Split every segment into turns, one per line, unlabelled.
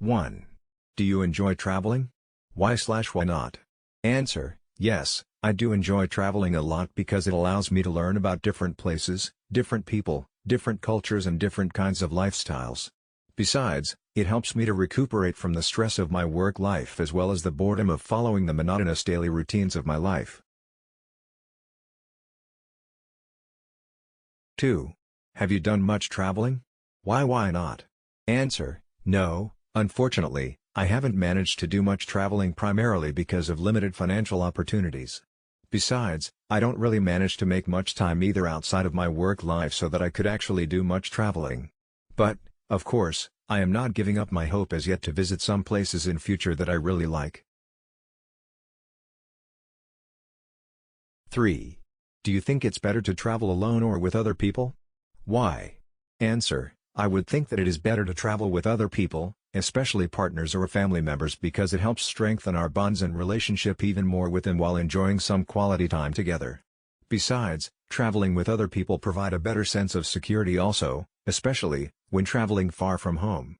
1. Do you enjoy traveling? Why/why not? Answer: yes, I do enjoy traveling a lot because it allows me to learn about different places, different people, different cultures and different kinds of lifestyles. Besides, it helps me to recuperate from the stress of my work life as well as the boredom of following the monotonous daily routines of my life. 2. Have you done much traveling? Why not? Answer: no, unfortunately, I haven't managed to do much traveling primarily because of limited financial opportunities. Besides, I don't really manage to make much time either outside of my work life so that I could actually do much traveling. But, of course, I am not giving up my hope as yet to visit some places in future that I really like. 3. Do you think it's better to travel alone or with other people? Why? Answer: I would think that it is better to travel with other people, especially partners or family members, because it helps strengthen our bonds and relationship even more with them while enjoying some quality time together. Besides, traveling with other people provide a better sense of security also, especially when traveling far from home.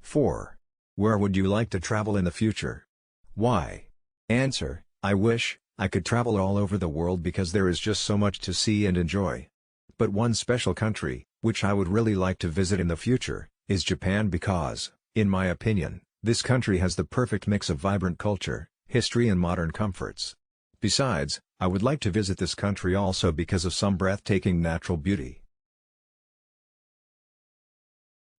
4. Where would you like to travel in the future? Why? Answer: I wish I could travel all over the world because there is just so much to see and enjoy. But one special country, which I would really like to visit in the future, is Japan because, in my opinion, this country has the perfect mix of vibrant culture, history and modern comforts. Besides, I would like to visit this country also because of some breathtaking natural beauty.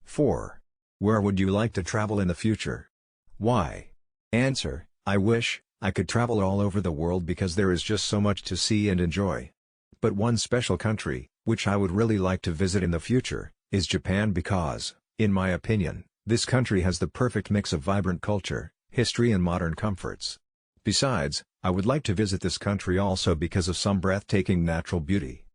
4. Where would you like to travel in the future? Why? Answer: I wish I could travel all over the world because there is just so much to see and enjoy. But one special country, which I would really like to visit in the future, is Japan because, in my opinion, this country has the perfect mix of vibrant culture, history and modern comforts. Besides, I would like to visit this country also because of some breathtaking natural beauty.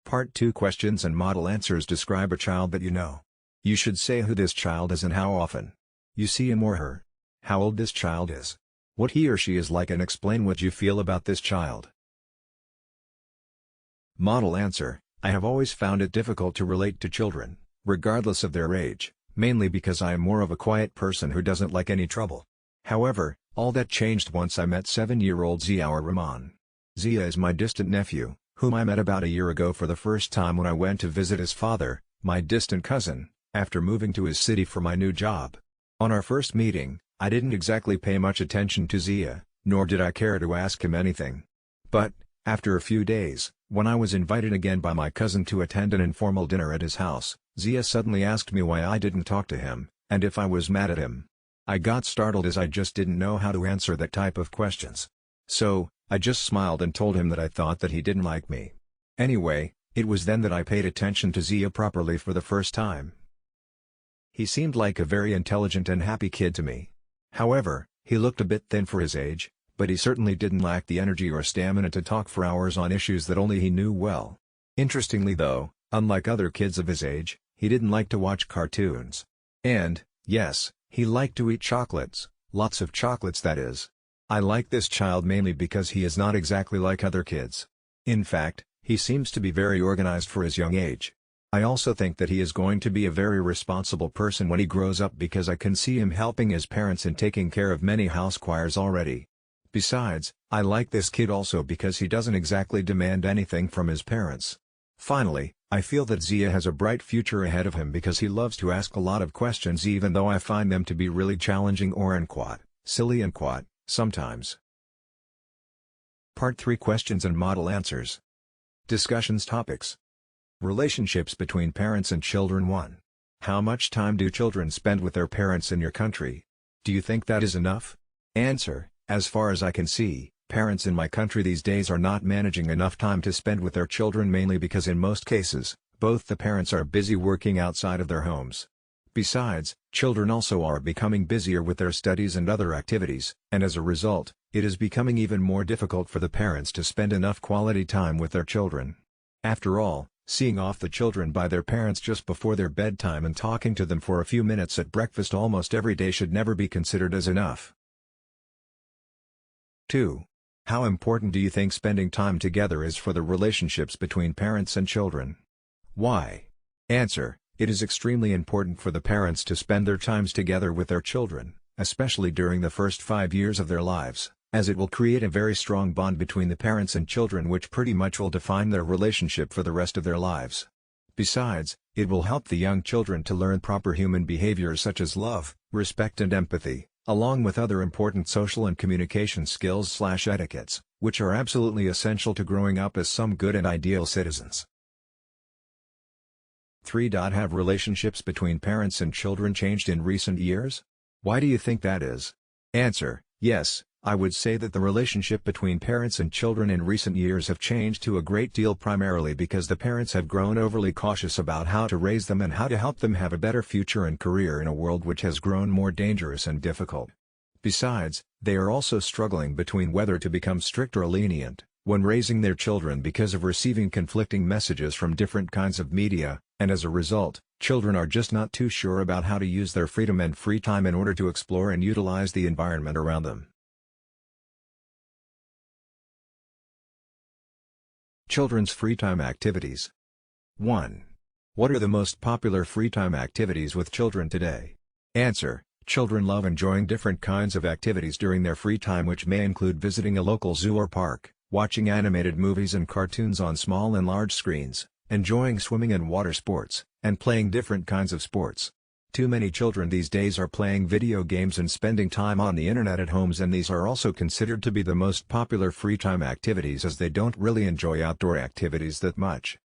Part 2 Questions and Model Answers. Describe a child that you know. You should say who this child is and how often you see him or her, how old this child is, what he or she is like, and explain what you feel about this child. Model answer: I have always found it difficult to relate to children, regardless of their age, mainly because I am more of a quiet person who doesn't like any trouble. However, all that changed once I met 7-year-old Zia or Rahman. Zia is my distant nephew, whom I met about a year ago for the first time when I went to visit his father, my distant cousin, after moving to his city for my new job. On our first meeting, I didn't exactly pay much attention to Zia, nor did I care to ask him anything. But, after a few days, when I was invited again by my cousin to attend an informal dinner at his house, Zia suddenly asked me why I didn't talk to him, and if I was mad at him. I got startled as I just didn't know how to answer that type of questions. So, I just smiled and told him that I thought that he didn't like me. Anyway, it was then that I paid attention to Zia properly for the first time. He seemed like a very intelligent and happy kid to me. However, he looked a bit thin for his age, but he certainly didn't lack the energy or stamina to talk for hours on issues that only he knew well. Interestingly though, unlike other kids of his age, he didn't like to watch cartoons. And, yes, he liked to eat chocolates, lots of chocolates that is. I like this child mainly because he is not exactly like other kids. In fact, he seems to be very organized for his young age. I also think that he is going to be a very responsible person when he grows up because I can see him helping his parents and taking care of many house chores already. Besides, I like this kid also because he doesn't exactly demand anything from his parents. Finally, I feel that Zia has a bright future ahead of him because he loves to ask a lot of questions even though I find them to be really challenging or silly and sometimes. Part 3 Questions and Model Answers. Discussions. Topics. Relationships between parents and children. 1. How much time do children spend with their parents in your country? Do you think that is enough? Answer: as far as I can see, parents in my country these days are not managing enough time to spend with their children, mainly because in most cases, both the parents are busy working outside of their homes. Besides, children also are becoming busier with their studies and other activities, and as a result, it is becoming even more difficult for the parents to spend enough quality time with their children. After all, seeing off the children by their parents just before their bedtime and talking to them for a few minutes at breakfast almost every day should never be considered as enough. 2. How important do you think spending time together is for the relationships between parents and children? Why? Answer: it is extremely important for the parents to spend their times together with their children, especially during the first 5 years of their lives, as it will create a very strong bond between the parents and children which pretty much will define their relationship for the rest of their lives. Besides, it will help the young children to learn proper human behaviors such as love, respect and empathy, along with other important social and communication skills/etiquettes, which are absolutely essential to growing up as some good and ideal citizens. 3. Have relationships between parents and children changed in recent years? Why do you think that is? Answer: yes, I would say that the relationship between parents and children in recent years have changed to a great deal, primarily because the parents have grown overly cautious about how to raise them and how to help them have a better future and career in a world which has grown more dangerous and difficult. Besides, they are also struggling between whether to become strict or lenient when raising their children because of receiving conflicting messages from different kinds of media, and as a result, children are just not too sure about how to use their freedom and free time in order to explore and utilize the environment around them. Children's free time activities. 1. What are the most popular free time activities with children today? Answer: children love enjoying different kinds of activities during their free time, which may include visiting a local zoo or park, watching animated movies and cartoons on small and large screens, enjoying swimming and water sports, and playing different kinds of sports. Too many children these days are playing video games and spending time on the internet at homes, and these are also considered to be the most popular free time activities as they don't really enjoy outdoor activities that much.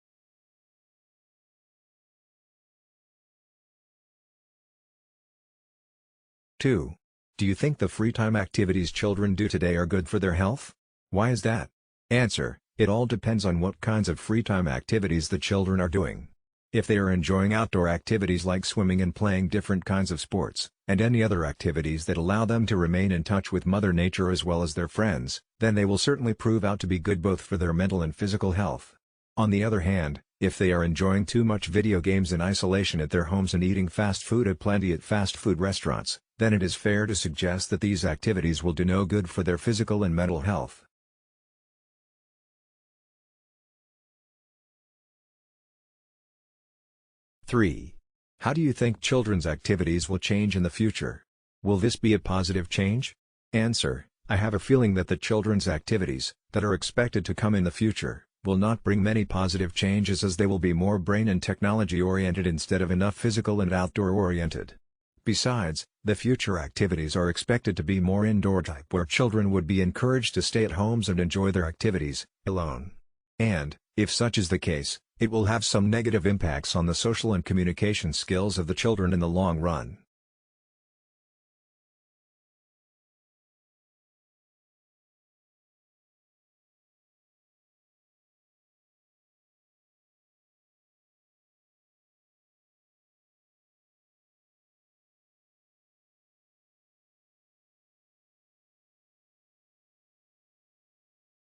Two. Do you think the free time activities children do today are good for their health? Why is that? Answer: it all depends on what kinds of free time activities the children are doing. If they are enjoying outdoor activities like swimming and playing different kinds of sports, and any other activities that allow them to remain in touch with Mother Nature as well as their friends, then they will certainly prove out to be good both for their mental and physical health. On the other hand, if they are enjoying too much video games in isolation at their homes and eating fast food aplenty at fast food restaurants, then it is fair to suggest that these activities will do no good for their physical and mental health. 3. How do you think children's activities will change in the future? Will this be a positive change? Answer: I have a feeling that the children's activities, that are expected to come in the future, will not bring many positive changes, as they will be more brain and technology oriented instead of enough physical and outdoor oriented. Besides, the future activities are expected to be more indoor type, where children would be encouraged to stay at homes and enjoy their activities alone. And, if such is the case, it will have some negative impacts on the social and communication skills of the children in the long run.